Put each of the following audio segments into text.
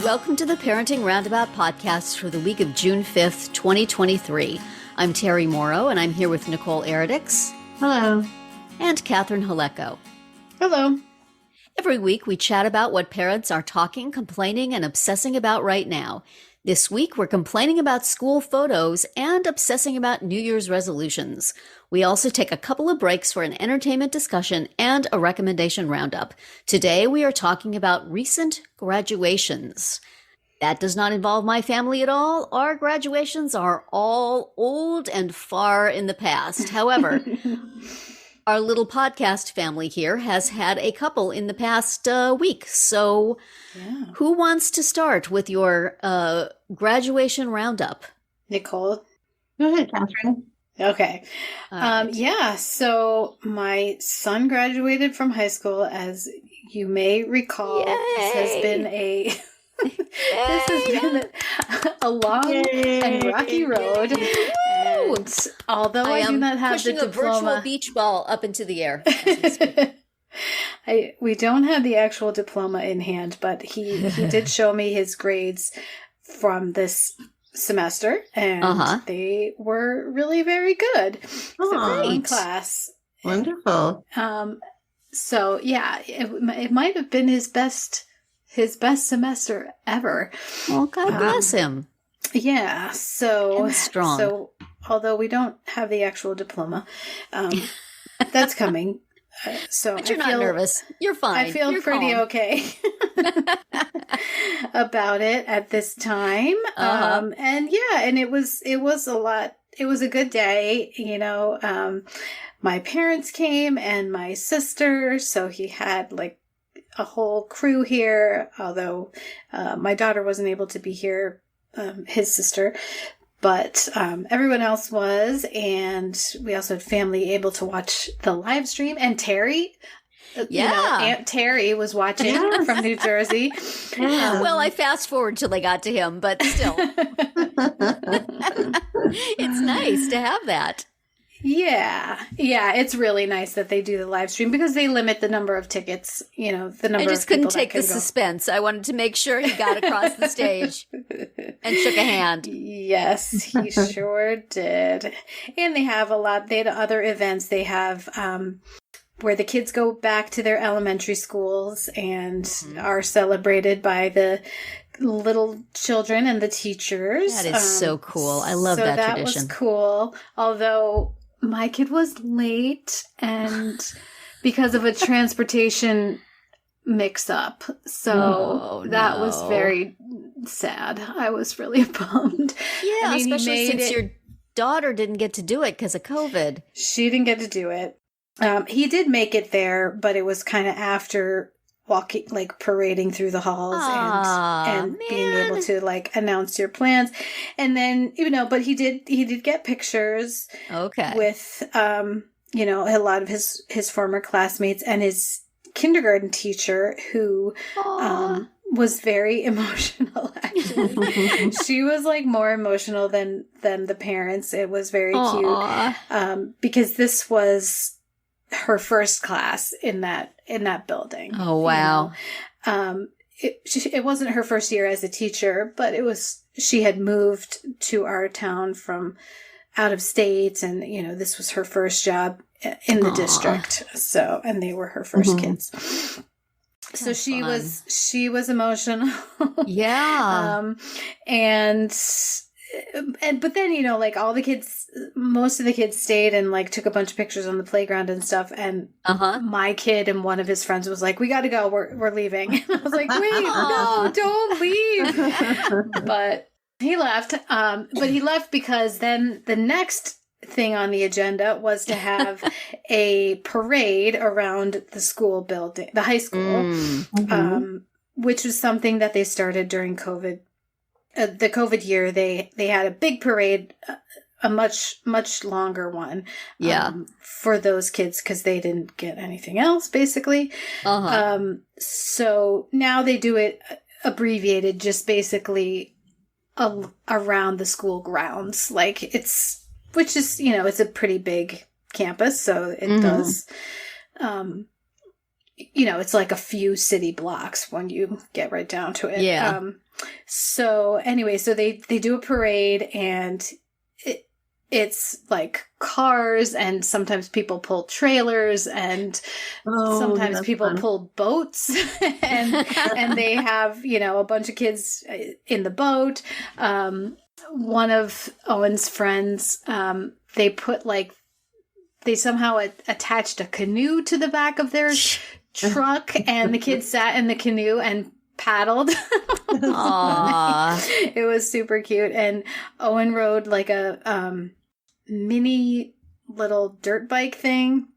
Welcome to the Parenting Roundabout podcast for the week of June 5th, 2023. I'm Terri Morrow, and I'm here with Nicole Eridix. Hello. And Catherine Haleko. Hello. Every week, we chat about what parents are talking, complaining, and obsessing about right now. This week, we're complaining about school photos and obsessing about New Year's resolutions. We also take a couple of breaks for an entertainment discussion and a recommendation roundup. Today, we are talking about recent graduations. That does not involve my family at all. Our graduations are all old and far in the past. However, our little podcast family here has had a couple in the past week. So Who wants to start with your graduation roundup? Nicole. Go ahead, Catherine. Okay. So my son graduated from high school, as you may recall. Yay! This has been a long and rocky road. And although I do not have the diploma, pushing a virtual beach ball up into the air. We don't have the actual diploma in hand, but he did show me his grades from this semester, and they were really very good. Great class. Wonderful. So yeah, it might have been his best semester ever. Well, God bless him. Yeah. So and strong. So although we don't have the actual diploma, that's coming. But you're not nervous. You're fine. I feel pretty okay about it at this time. And it was a lot. It was a good day. My parents came and my sister, so he had like a whole crew here, although my daughter wasn't able to be here, his sister. But everyone else was, and we also had family able to watch the live stream. And Terri, Aunt Terri was watching from New Jersey. Well, I fast forward till they got to him, but still. It's nice to have that. Yeah, it's really nice that they do the live stream because they limit the number of tickets, the number of people. I just couldn't take the suspense. I wanted to make sure he got across the stage and shook a hand. Yes, he sure did. And they have they had other events. They have where the kids go back to their elementary schools and are celebrated by the little children and the teachers. That is so cool. I love that tradition. That was cool. Although my kid was late and because of a transportation mix-up. So that was very sad. I was really bummed. Yeah, especially since your daughter didn't get to do it because of COVID. She didn't get to do it. He did make it there, but it was kind of after walking, like parading through the halls and being able to like announce your plans. And then, but he did get pictures with, a lot of his former classmates and his kindergarten teacher who, was very emotional, actually. She was like more emotional than the parents. It was very cute. Because this was her first class in that building. Oh, wow. It wasn't her first year as a teacher, but she had moved to our town from out of state, and this was her first job in the district. So, and they were her first kids. So she was emotional. Yeah. But then, like all the kids, most of the kids stayed and like took a bunch of pictures on the playground and stuff. And my kid and one of his friends was like, "We got to go. We're leaving." And I was like, "Wait, no, don't leave." But he left. But he left because then the next thing on the agenda was to have a parade around the school building, the high school, which was something that they started during COVID. The COVID year, they had a big parade, a much longer one, for those kids because they didn't get anything else, basically. So now they do it abbreviated, just basically around the school grounds, which is it's a pretty big campus, so it does. it's like a few city blocks when you get right down to it. Yeah. So anyway, so they do a parade, and it's like cars, and sometimes people pull trailers, and sometimes people pull boats, and they have, a bunch of kids in the boat. One of Owen's friends, they somehow attached a canoe to the back of their truck, and the kids sat in the canoe and paddled. It was super cute. And Owen rode like a mini little dirt bike thing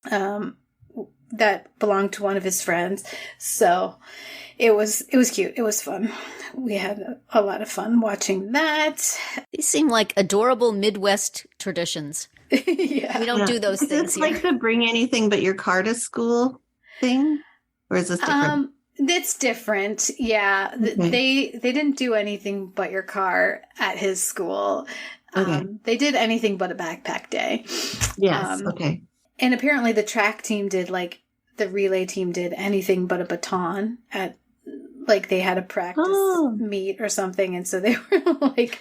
that belonged to one of his friends. So it was cute. It was fun. We had a lot of fun watching that. These seem like adorable Midwest traditions. Yeah. We don't do those things. It's like the bring anything but your car to school thing, or is this different? It's different. Yeah. Okay. They didn't do anything but your car at his school. Okay. They did anything but a backpack day. Yes. Okay. And apparently the track team did, like, the relay team did anything but a baton at, like, they had a practice meet or something. And so they were like,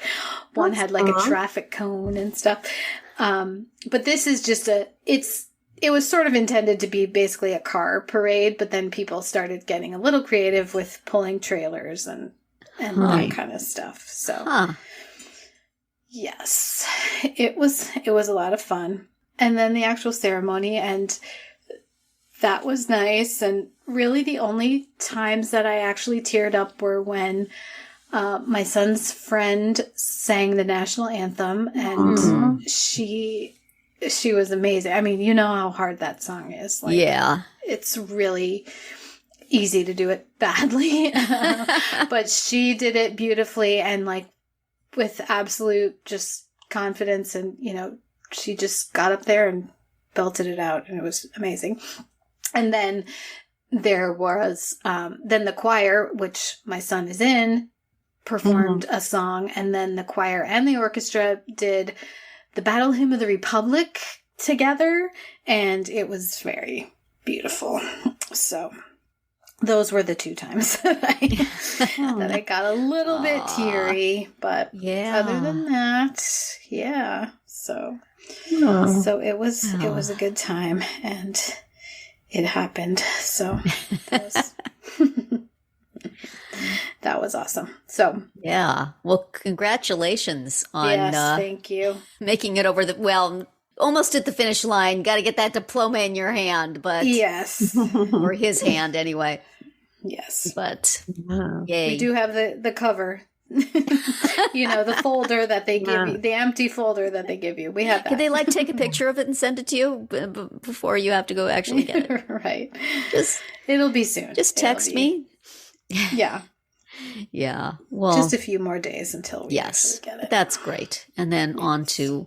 one had like a traffic cone and stuff. But this is just it was sort of intended to be basically a car parade, but then people started getting a little creative with pulling trailers and that kind of stuff. So, yes, it was a lot of fun. And then the actual ceremony, and that was nice. And really the only times that I actually teared up were when my son's friend sang the national anthem, and she was amazing. I mean, you know how hard that song is. Like, yeah. It's really easy to do it badly. But she did it beautifully, and like with absolute just confidence, and, she just got up there and belted it out, and it was amazing. And then there was, then the choir, which my son is in, performed a song, and then the choir and the orchestra did the Battle Hymn of the Republic together, and it was very beautiful. So those were the two times that I got a little bit teary, but other than that, yeah. So it was a good time, and it happened. So that was awesome. So yeah. Well, congratulations on thank you. Making it over almost at the finish line. Got to get that diploma in your hand, but yes, or his hand anyway. Yes, but yay. We do have the cover. The folder that they give you, the empty folder that they give you. We have that. Can they take a picture of it and send it to you before you have to go actually get it? Right. It'll be soon. Just text me. Yeah. Yeah. Well, just a few more days until we actually get it. That's great. And then on to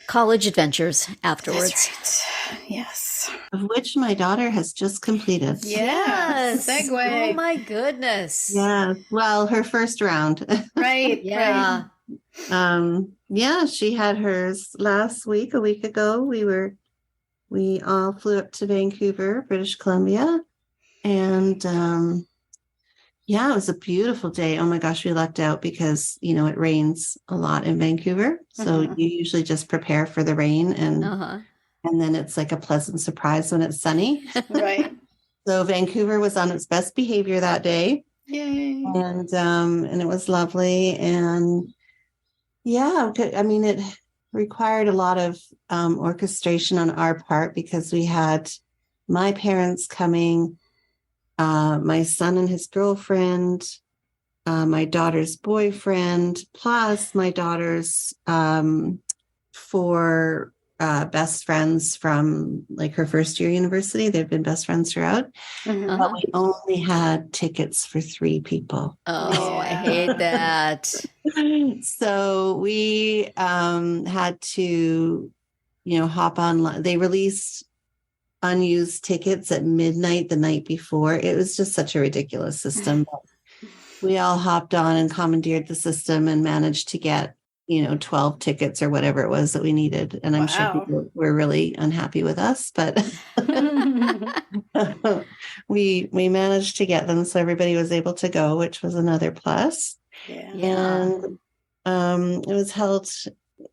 college adventures afterwards. That's right. Yes. Of which my daughter has just completed. Yes. Segue. Oh my goodness. Yeah. Well, her first round. Right. Yeah. Right. She had hers last week, a week ago. We all flew up to Vancouver, British Columbia. And it was a beautiful day. Oh my gosh, we lucked out because, it rains a lot in Vancouver. So you usually just prepare for the rain, and then it's like a pleasant surprise when it's sunny. Right. So Vancouver was on its best behavior that day. Yay. And it was lovely. And it required a lot of orchestration on our part because we had my parents coming, my son and his girlfriend, my daughter's boyfriend, plus my daughter's four best friends from her first year university. They've been best friends throughout. But we only had tickets for 3 people. Oh, I hate that. So we had to, hop on. They released unused tickets at midnight the night before. It was just such a ridiculous system. But we all hopped on and commandeered the system and managed to get 12 tickets or whatever it was that we needed. And I'm sure people were really unhappy with us, but we managed to get them so everybody was able to go, which was another plus. Yeah. And it was held.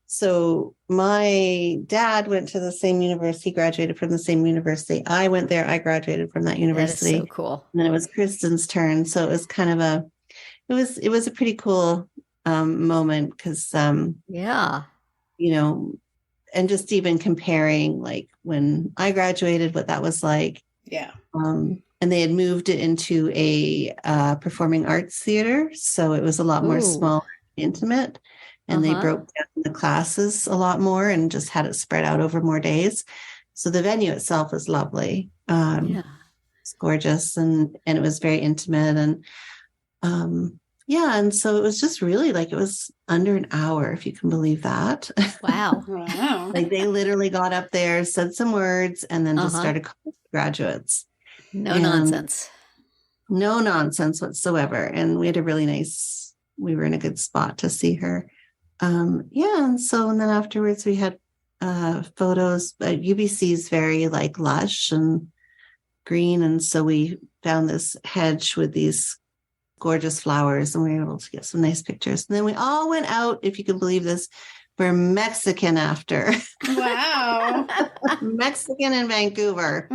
So my dad went to the same university, graduated from the same university. I went there. I graduated from that university. That is so cool. And then it was Kristen's turn. So it was kind of it was a pretty cool moment because, you know, and just even comparing like when I graduated, what that was like. Yeah. And they had moved it into a performing arts theater. So it was a lot more small, intimate. And they broke down the classes a lot more and just had it spread out over more days. So the venue itself was lovely. It's gorgeous and it was very intimate. And and so it was just really like it was under an hour, if you can believe that. Wow. Like they literally got up there, said some words, and then just started calling graduates. No nonsense whatsoever. And we had we were in a good spot to see her. And then afterwards we had photos. UBC is very like lush and green, and so we found this hedge with these gorgeous flowers, and we were able to get some nice pictures. And then we all went out, if you can believe this, for Mexican after. Wow. Mexican in Vancouver.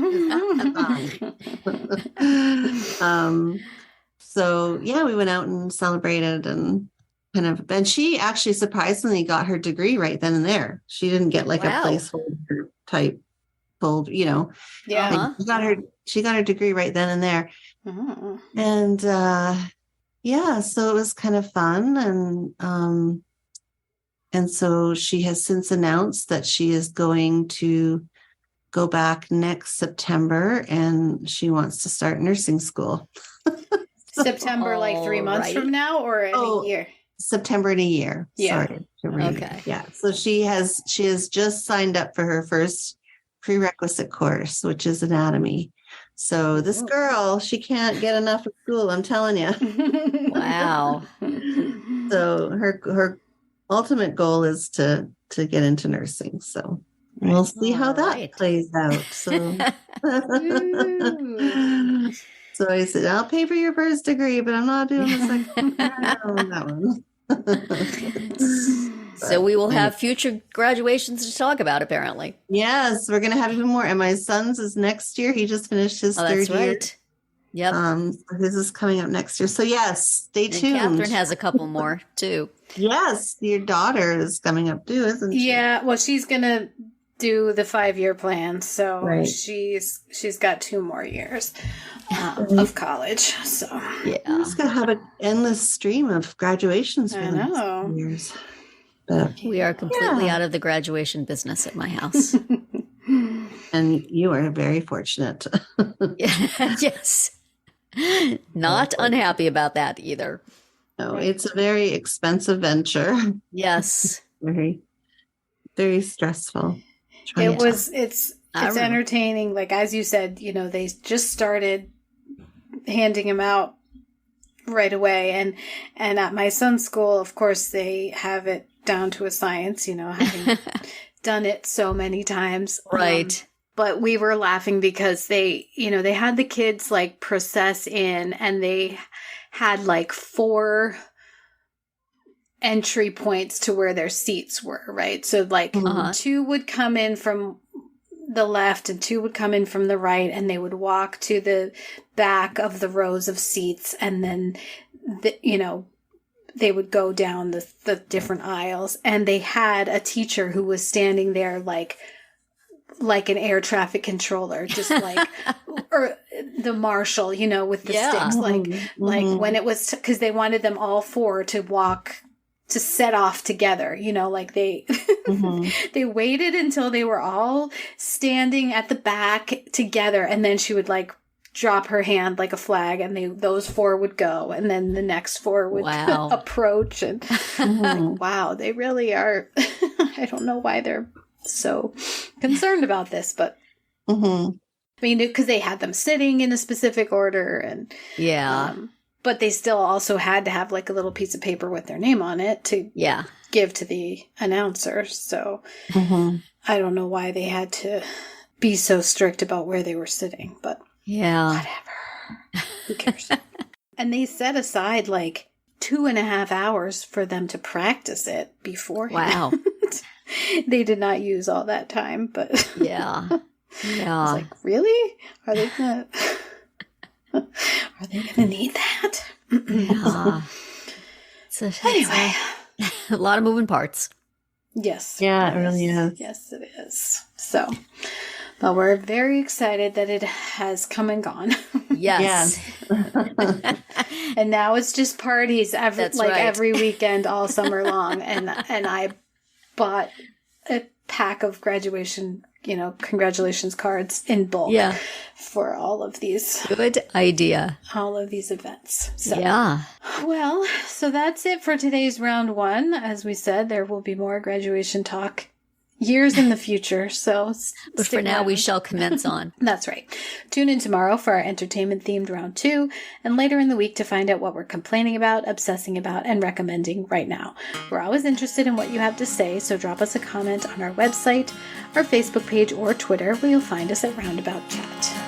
So we went out and celebrated and and she actually surprisingly got her degree right then and there. She didn't get like a placeholder type folder, Yeah. Like she got her degree right then and there. And so it was kind of fun. And so she has since announced that she is going to go back next September and she wants to start nursing school. September, like 3 months from now, or in a year? September in a year. Yeah. Sorry to read. Okay. Yeah. So she has just signed up for her first prerequisite course, which is anatomy. So this girl, she can't get enough of school, I'm telling you. Wow. So her ultimate goal is to get into nursing. So we'll see how that plays out. So so I said, I'll pay for your first degree, but I'm not doing the second that one. So we will have future graduations to talk about, apparently. Yes, we're going to have even more. And my son's is next year. He just finished his third year. Right. Yep. His is coming up next year. So yes, stay tuned. Catherine has a couple more too. Yes, your daughter is coming up too, isn't she? Yeah, well, she's going to do the 5-year plan. So she's got 2 more years of college. So we're just going to have an endless stream of graduations for the next few years. But, we are completely out of the graduation business at my house. And you are very fortunate. Yes. Not unhappy about that either. No, it's a very expensive venture. Yes. Very, very stressful. It's entertaining. Like, as you said, they just started handing them out right away. And at my son's school, of course, they have it down to a science, having done it so many times. Right. But we were laughing because they had the kids like process in, and they had like 4 entry points to where their seats were, right? So like 2 would come in from the left and 2 would come in from the right, and they would walk to the back of the rows of seats, and then they would go down the different aisles, and they had a teacher who was standing there like an air traffic controller, just like, or the marshal, with the sticks, like when it was, because they wanted them all 4 to walk, to set off together, like they, they waited until they were all standing at the back together, and then she would like drop her hand like a flag, and those 4 would go, and then the next 4 would approach, and like, wow, they really are. I don't know why they're so concerned about this, but I mean, because they had them sitting in a specific order, and but they still also had to have like a little piece of paper with their name on it to give to the announcer. So I don't know why they had to be so strict about where they were sitting, but Yeah. Whatever. Who cares? And they set aside like 2.5 hours for them to practice it beforehand. Wow. They did not use all that time, but Yeah. Yeah. I was like, really? Are they gonna need that? Yeah. Anyway. A lot of moving parts. Yes. Yeah, it really is. Yes, it is. So, but we're very excited that it has come and gone. Yes. And now it's just parties every weekend all summer long. And I bought a pack of graduation, congratulations cards in bulk for all of these. Good idea. All of these events. So, yeah. Well, so that's it for today's round one. As we said, there will be more graduation talk years in the future. So, but for now, we shall commence on. That's right. Tune in tomorrow for our entertainment-themed round 2, and later in the week to find out what we're complaining about, obsessing about, and recommending right now. We're always interested in what you have to say, so drop us a comment on our website, our Facebook page, or Twitter, where you'll find us at Roundabout Chat.